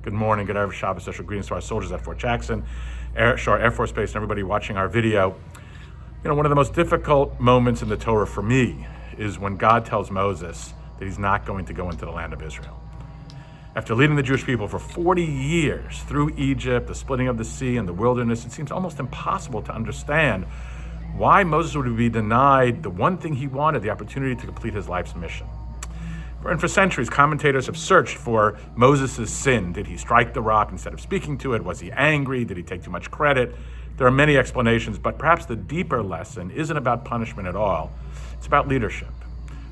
Good morning, good Erev Shabbos, special greetings to our soldiers at Fort Jackson, Shore Air Force Base, and everybody watching our video. You know, one of the most difficult moments in the Torah for me is when God tells Moses that he's not going to go into the land of Israel. After leading the Jewish people for 40 years through Egypt, the splitting of the sea, and the wilderness, it seems almost impossible to understand why Moses would be denied the one thing he wanted, the opportunity to complete his life's mission. For centuries, commentators have searched for Moses' sin. Did he strike the rock instead of speaking to it? Was he angry? Did he take too much credit? There are many explanations, but perhaps the deeper lesson isn't about punishment at all. It's about leadership.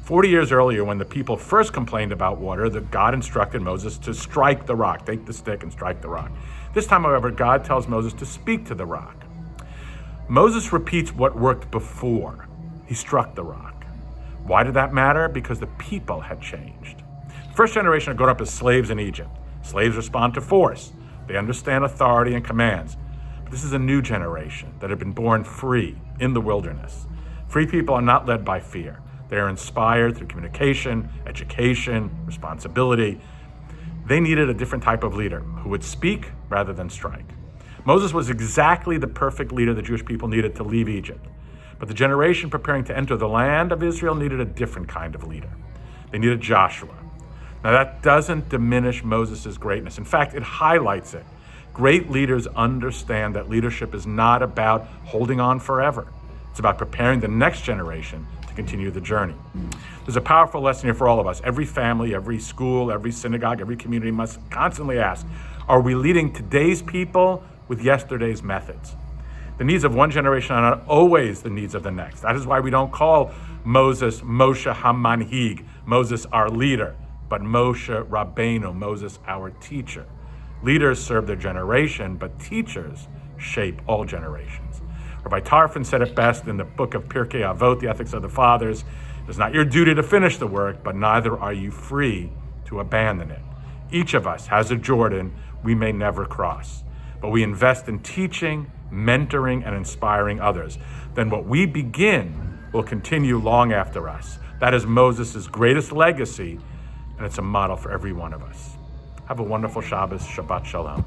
40 years earlier, when the people first complained about water, God instructed Moses to strike the rock. Take the stick and strike the rock. This time, however, God tells Moses to speak to the rock. Moses repeats what worked before. He struck the rock. Why did that matter? Because the people had changed. The first generation had grown up as slaves in Egypt. Slaves respond to force. They understand authority and commands. But this is a new generation that had been born free in the wilderness. Free people are not led by fear. They are inspired through communication, education, responsibility. They needed a different type of leader who would speak rather than strike. Moses was exactly the perfect leader the Jewish people needed to leave Egypt. But the generation preparing to enter the land of Israel needed a different kind of leader. They needed Joshua. Now that doesn't diminish Moses' greatness. In fact, it highlights it. Great leaders understand that leadership is not about holding on forever. It's about preparing the next generation to continue the journey. There's a powerful lesson here for all of us. Every family, every school, every synagogue, every community must constantly ask, are we leading today's people with yesterday's methods? The needs of one generation are not always the needs of the next. That is why we don't call Moses Moshe HaManhig, Moses our leader, but Moshe Rabbeinu, Moses our teacher. Leaders serve their generation, but teachers shape all generations. Rabbi Tarfon said it best in the book of Pirkei Avot, The Ethics of the Fathers. It is not your duty to finish the work, but neither are you free to abandon it. Each of us has a Jordan we may never cross, but we invest in teaching, mentoring, and inspiring others. Then what we begin will continue long after us. That is Moses' greatest legacy, and it's a model for every one of us. Have a wonderful Shabbos. Shabbat Shalom.